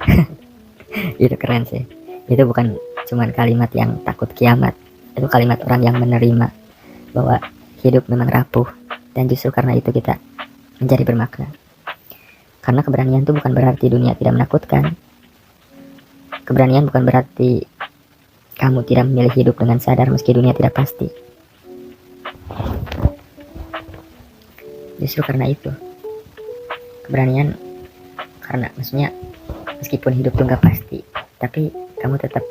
Itu keren sih. Itu bukan cuman kalimat yang takut kiamat, itu kalimat orang yang menerima bahwa hidup memang rapuh, dan justru karena itu kita menjadi bermakna. Karena keberanian itu bukan berarti dunia tidak menakutkan. Keberanian bukan berarti kamu tidak memilih hidup dengan sadar meski dunia tidak pasti. Justru karena itu keberanian, karena maksudnya meskipun hidup itu nggak pasti, tapi kamu tetap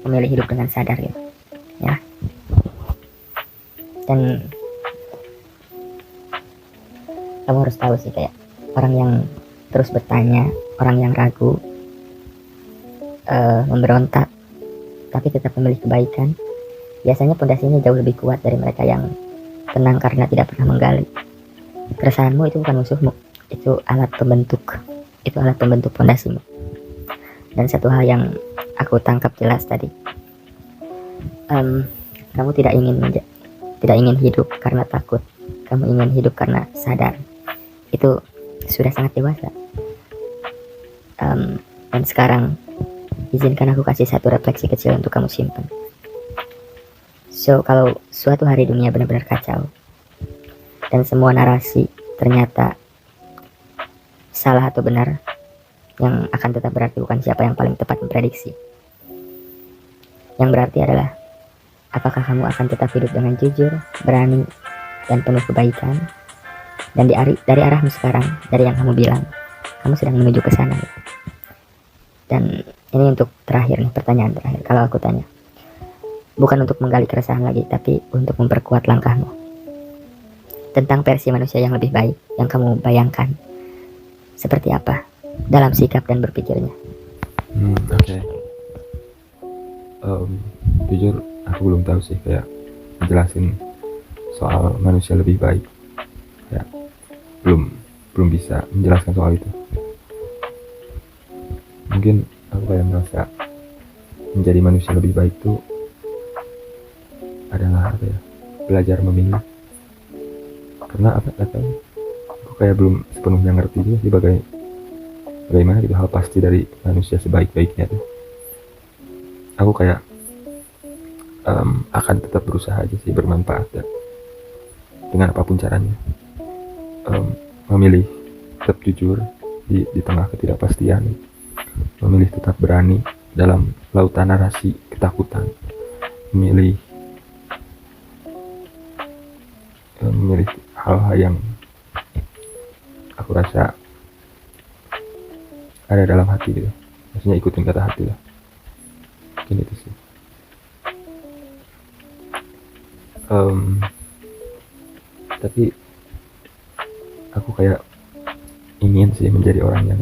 memilih hidup dengan sadar gitu ya. Dan kamu harus tahu sih, kayak orang yang terus bertanya, orang yang ragu, memberontak tapi tetap memilih kebaikan, biasanya pondasinya jauh lebih kuat dari mereka yang tenang karena tidak pernah menggali. Keresahanmu itu bukan musuhmu, itu alat pembentuk pondasimu. Dan satu hal yang aku tangkap jelas tadi, kamu tidak ingin hidup karena takut, kamu ingin hidup karena sadar. Itu sudah sangat dewasa. Dan sekarang izinkan aku kasih satu refleksi kecil untuk kamu simpan. So, kalau suatu hari dunia benar-benar kacau dan semua narasi ternyata salah atau benar, yang akan tetap berarti bukan siapa yang paling tepat memprediksi. Yang berarti adalah, apakah kamu akan tetap hidup dengan jujur, berani, dan penuh kebaikan? Dan dari arahmu sekarang, dari yang kamu bilang, kamu sedang menuju ke sana. Dan ini untuk terakhir nih, pertanyaan terakhir. Kalau aku tanya, bukan untuk menggali keresahan lagi, tapi untuk memperkuat langkahmu tentang versi manusia yang lebih baik yang kamu bayangkan. Seperti apa dalam sikap dan berpikirnya? Oke. Jujur aku belum tahu sih, kayak menjelasin soal manusia lebih baik ya, belum bisa menjelaskan soal itu. Mungkin aku kayak merasa menjadi manusia lebih baik itu adalah apa ya, belajar memilih. Karena apa, aku kayak belum sepenuhnya ngerti juga sih bagaimana gitu hal pasti dari manusia sebaik-baiknya tuh. Aku kayak akan tetap berusaha aja sih bermanfaat ya, dengan apapun caranya. Memilih tetap jujur di tengah ketidakpastian, memilih tetap berani dalam lautan narasi ketakutan, memilih hal-hal yang aku rasa ada dalam hati gitu, maksudnya ikutin kata hati lah, mungkin itu sih. Tapi aku kayak ingin sih menjadi orang yang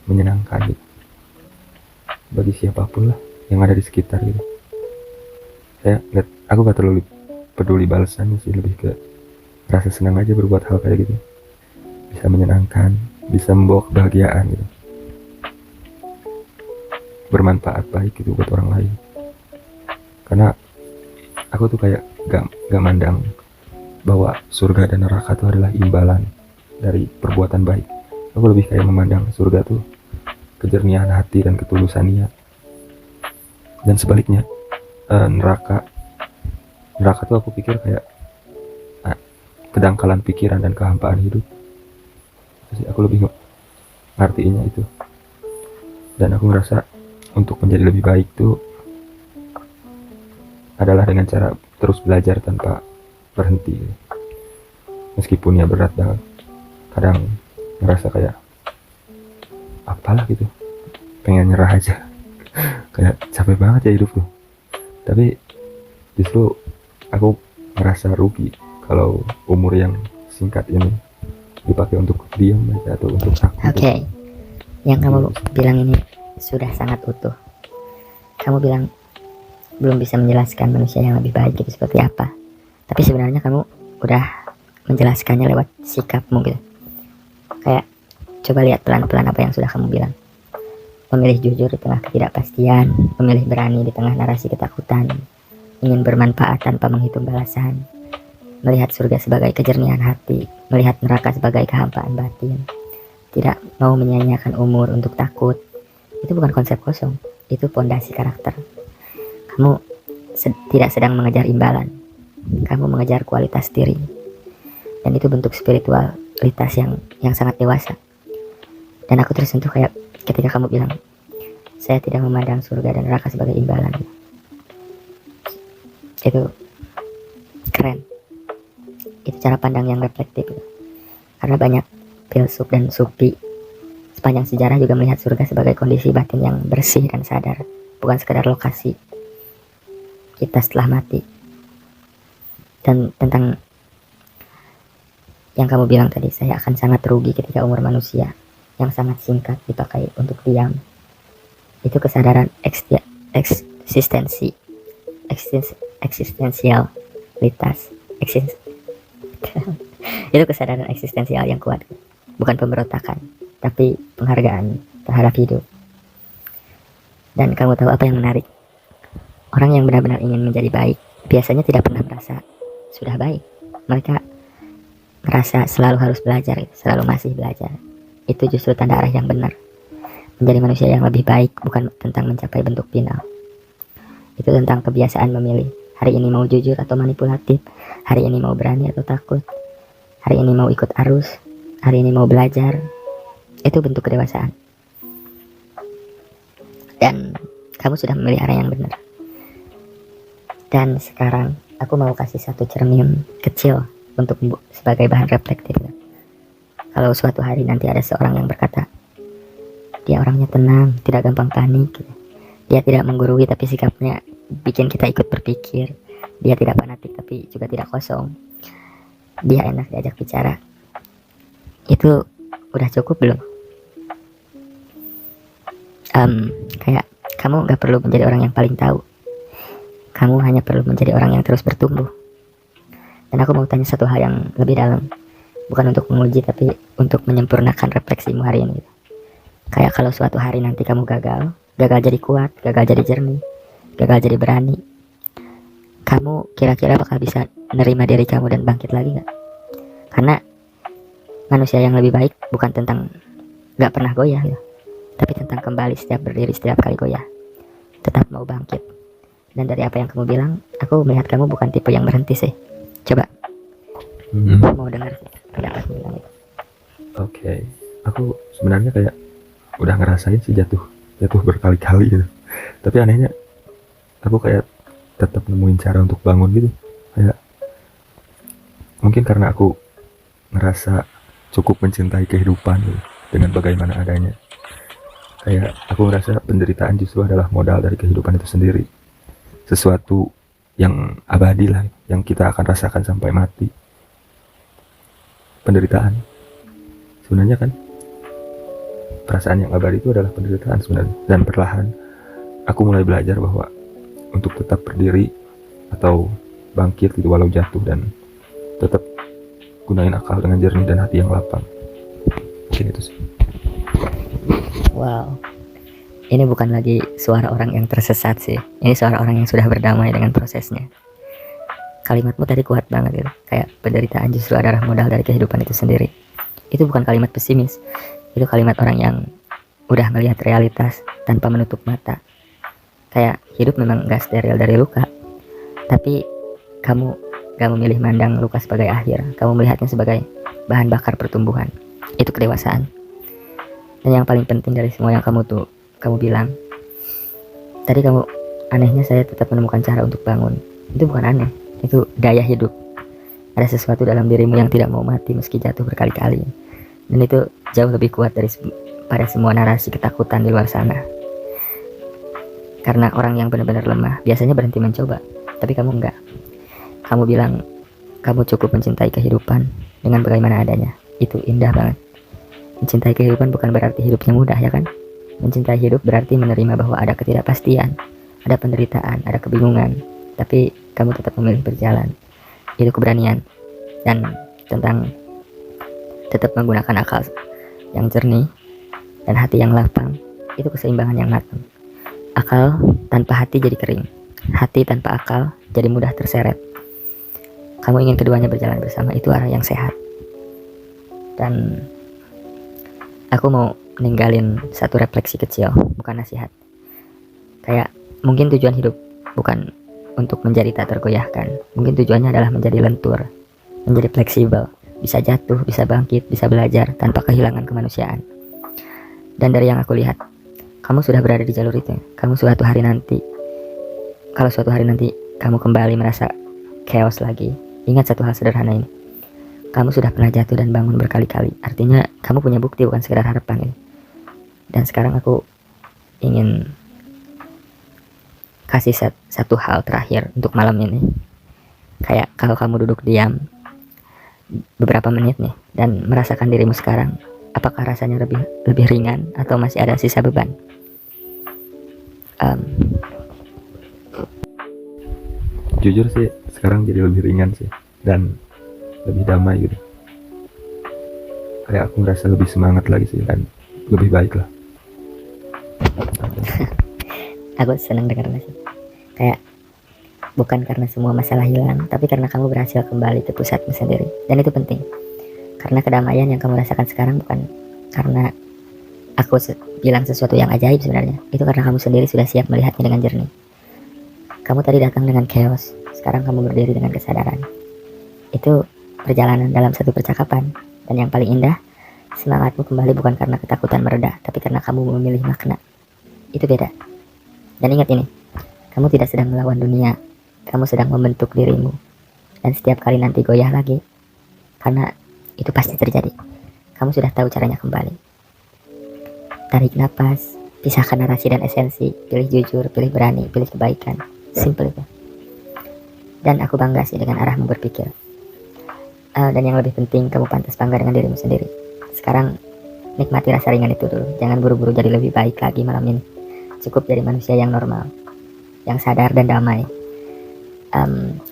menyenangkan gitu bagi siapapun lah yang ada di sekitar gitu. Aku gak terlalu peduli balasannya sih, lebih ke rasa senang aja berbuat hal kayak gitu, bisa menyenangkan, bisa membawa kebahagiaan gitu, bermanfaat baik gitu buat orang lain. Karena aku tuh kayak gak mandang bahwa surga dan neraka itu adalah imbalan dari perbuatan baik. Aku lebih kayak memandang surga tuh kejernihan hati dan ketulusan niat, dan sebaliknya neraka tuh aku pikir kayak kedangkalan pikiran dan kehampaan hidup. Jadi aku lebih ngertiinnya itu, dan aku ngerasa untuk menjadi lebih baik tuh adalah dengan cara terus belajar tanpa berhenti, meskipun ya berat banget. Kadang ngerasa kayak apalah gitu, pengen nyerah aja kayak capek banget ya hidup tuh. Tapi justru aku ngerasa rugi kalau umur yang singkat ini dipakai untuk diam aja atau untuk takut. Oke, yang kamu bilang ini sudah sangat utuh. Kamu bilang belum bisa menjelaskan manusia yang lebih baik itu seperti apa, tapi sebenarnya kamu udah menjelaskannya lewat sikapmu gitu. Kayak coba lihat pelan-pelan apa yang sudah kamu bilang. Memilih jujur di tengah ketidakpastian, memilih berani di tengah narasi ketakutan, ingin bermanfaat tanpa menghitung balasan, melihat surga sebagai kejernihan hati, melihat neraka sebagai kehampaan batin, tidak mau menyia-nyiakan umur untuk takut. Itu bukan konsep kosong, itu pondasi karakter. Kamu tidak sedang mengejar imbalan, kamu mengejar kualitas diri, dan itu bentuk spiritualitas yang sangat dewasa. Dan aku tersentuh kayak ketika kamu bilang, saya tidak memandang surga dan neraka sebagai imbalan. Itu keren. Itu cara pandang yang reflektif. Karena banyak filsuf dan sufi sepanjang sejarah juga melihat surga sebagai kondisi batin yang bersih dan sadar, bukan sekedar lokasi kita setelah mati. Dan tentang yang kamu bilang tadi, saya akan sangat rugi ketika umur manusia yang sangat singkat dipakai untuk diam. Itu kesadaran eksistensialitas. Itu kesadaran eksistensial yang kuat, bukan pemberontakan, tapi penghargaan terhadap hidup. Dan kamu tahu apa yang menarik? Orang yang benar-benar ingin menjadi baik biasanya tidak pernah merasa sudah baik. Mereka merasa selalu harus belajar, selalu masih belajar. Itu justru tanda arah yang benar. Menjadi manusia yang lebih baik bukan tentang mencapai bentuk final. Itu tentang kebiasaan memilih. Hari ini mau jujur atau manipulatif. Hari ini mau berani atau takut. Hari ini mau ikut arus. Hari ini mau belajar. Itu bentuk kedewasaan. Dan kamu sudah memilih arah yang benar. Dan sekarang aku mau kasih satu cermin kecil untuk sebagai bahan reflektif. Kalau suatu hari nanti ada seorang yang berkata, dia orangnya tenang, tidak gampang panik, dia tidak menggurui tapi sikapnya bikin kita ikut berpikir, dia tidak fanatik tapi juga tidak kosong, dia enak diajak bicara, itu udah cukup belum? Kayak kamu gak perlu menjadi orang yang paling tahu, kamu hanya perlu menjadi orang yang terus bertumbuh. Dan aku mau tanya satu hal yang lebih dalam, bukan untuk menguji tapi untuk menyempurnakan refleksimu hari ini. Kayak kalau suatu hari nanti kamu gagal jadi kuat, gagal jadi jernih, gagal jadi berani, kamu kira-kira bakal bisa menerima diri kamu dan bangkit lagi gak? Karena manusia yang lebih baik bukan tentang gak pernah goyah ya, tapi tentang kembali setiap berdiri, setiap kali goyah tetap mau bangkit. Dan dari apa yang kamu bilang, aku melihat kamu bukan tipe yang berhenti sih. Coba mau dengar pendapatmu tentang itu. Oke, aku sebenarnya kayak udah ngerasain sih jatuh berkali-kali gitu. Tapi anehnya aku kayak tetap nemuin cara untuk bangun gitu. Kayak mungkin karena aku ngerasa cukup mencintai kehidupan gitu, dengan bagaimana adanya. Kayak aku ngerasa penderitaan justru adalah modal dari kehidupan itu sendiri, sesuatu yang abadi lah, yang kita akan rasakan sampai mati. Penderitaan sebenarnya kan, perasaan yang abadi itu adalah penderitaan sebenarnya. Dan perlahan aku mulai belajar bahwa untuk tetap berdiri atau bangkit gitu walau jatuh, dan tetap gunain akal dengan jernih dan hati yang lapang. Mungkin itu sih. Wow, ini bukan lagi suara orang yang tersesat sih. Ini suara orang yang sudah berdamai dengan prosesnya. Kalimatmu tadi kuat banget gitu. Kayak penderitaan justru adalah modal dari kehidupan itu sendiri. Itu bukan kalimat pesimis. Itu kalimat orang yang udah melihat realitas tanpa menutup mata. Kayak hidup memang gak steril dari luka, tapi kamu gak memilih mandang luka sebagai akhir. Kamu melihatnya sebagai bahan bakar pertumbuhan. Itu kedewasaan. Dan yang paling penting dari semua yang kamu bilang tadi, anehnya saya tetap menemukan cara untuk bangun. Itu bukan aneh, itu daya hidup. Ada sesuatu dalam dirimu yang tidak mau mati meski jatuh berkali-kali. Dan itu jauh lebih kuat pada semua narasi ketakutan di luar sana. Karena orang yang benar-benar lemah biasanya berhenti mencoba, tapi kamu enggak. Kamu bilang kamu cukup mencintai kehidupan dengan bagaimana adanya. Itu indah banget. Mencintai kehidupan bukan berarti hidupnya mudah, ya kan? Mencintai hidup berarti menerima bahwa ada ketidakpastian, ada penderitaan, ada kebingungan, tapi kamu tetap memilih berjalan. Itu keberanian. Dan tentang tetap menggunakan akal yang jernih dan hati yang lapang, itu keseimbangan yang matang. Akal tanpa hati jadi kering, hati tanpa akal jadi mudah terseret. Kamu ingin keduanya berjalan bersama, itu arah yang sehat. Dan aku mau ninggalin satu refleksi kecil, bukan nasihat. Kayak mungkin tujuan hidup bukan untuk menjadi tak tergoyahkan. Mungkin tujuannya adalah menjadi lentur, menjadi fleksibel, bisa jatuh, bisa bangkit, bisa belajar tanpa kehilangan kemanusiaan. Dan dari yang aku lihat, kamu sudah berada di jalur itu. Kalau suatu hari nanti kamu kembali merasa chaos lagi, ingat satu hal sederhana ini. Kamu sudah pernah jatuh dan bangun berkali-kali. Artinya kamu punya bukti, bukan sekedar harapan ini. Dan sekarang aku ingin kasih satu hal terakhir untuk malam ini. Kayak kalau kamu duduk diam beberapa menit nih dan merasakan dirimu sekarang, apakah rasanya lebih ringan atau masih ada sisa beban? Jujur sih sekarang jadi lebih ringan sih, dan lebih damai gitu. Kayak aku ngerasa lebih semangat lagi sih, dan lebih baik lah. Aku senang dengarnya sih. Kayak bukan karena semua masalah hilang, tapi karena kamu berhasil kembali ke pusatmu sendiri. Dan itu penting. Karena kedamaian yang kamu rasakan sekarang bukan karena aku bilang sesuatu yang ajaib sebenarnya. Itu karena kamu sendiri sudah siap melihatnya dengan jernih. Kamu tadi datang dengan chaos, sekarang kamu berdiri dengan kesadaran. Itu perjalanan dalam satu percakapan. Dan yang paling indah, semangatmu kembali bukan karena ketakutan mereda, tapi karena kamu memilih makna. Itu beda. Dan ingat ini, kamu tidak sedang melawan dunia, kamu sedang membentuk dirimu. Dan setiap kali nanti goyah lagi, karena itu pasti terjadi, kamu sudah tahu caranya kembali. Tarik napas, pisahkan narasi dan esensi, pilih jujur, pilih berani, pilih kebaikan. Simple itu. Dan aku bangga sih dengan arahmu berpikir. Dan yang lebih penting, kamu pantas bangga dengan dirimu sendiri. Sekarang nikmati rasa ringan itu dulu. Jangan buru-buru jadi lebih baik lagi malam ini. Cukup jadi manusia yang normal, yang sadar dan damai.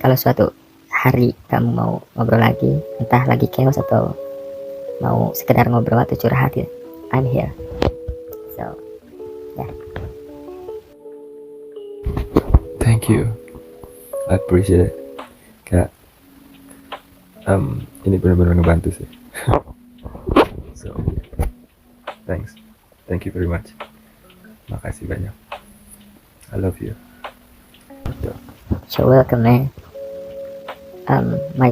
Kalau suatu hari kamu mau ngobrol lagi, entah lagi chaos atau mau sekedar ngobrol atau curhat, I'm here. So, yeah. Thank you, I appreciate it. Kayak ini benar-benar ngebantu sih. So, thank you very much. Makasih banyak. I love you. You're welcome, man. My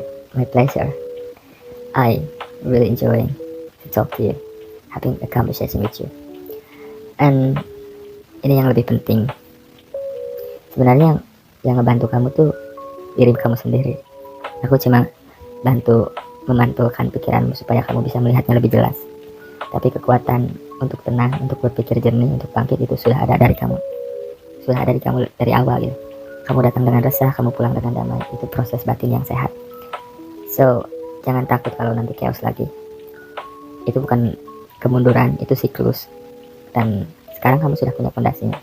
pleasure. I really enjoying to talk to you, having a conversation with you. And ini yang lebih penting. Sebenarnya yang ngebantu kamu tuh diri kamu sendiri. Aku cuma bantu memantulkan pikiranmu supaya kamu bisa melihatnya lebih jelas. Tapi kekuatan untuk tenang, untuk berpikir jernih, untuk bangkit itu sudah ada dari kamu. Sudah ada di kamu dari awal gitu. Kamu datang dengan resah, kamu pulang dengan damai. Itu proses batin yang sehat. So, jangan takut kalau nanti chaos lagi. Itu bukan kemunduran, itu siklus. Dan sekarang kamu sudah punya fondasinya.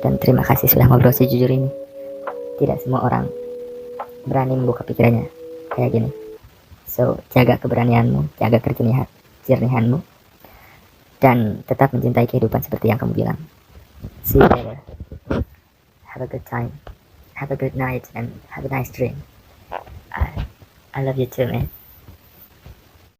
Dan terima kasih sudah ngobrol sejujur ini. Tidak semua orang berani membuka pikirannya kayak gini. So, jaga keberanianmu, jaga kejernihanmu, dan tetap mencintai kehidupan seperti yang kamu bilang. See you later. Have a good time. Have a good night and have a nice dream. I love you too, man.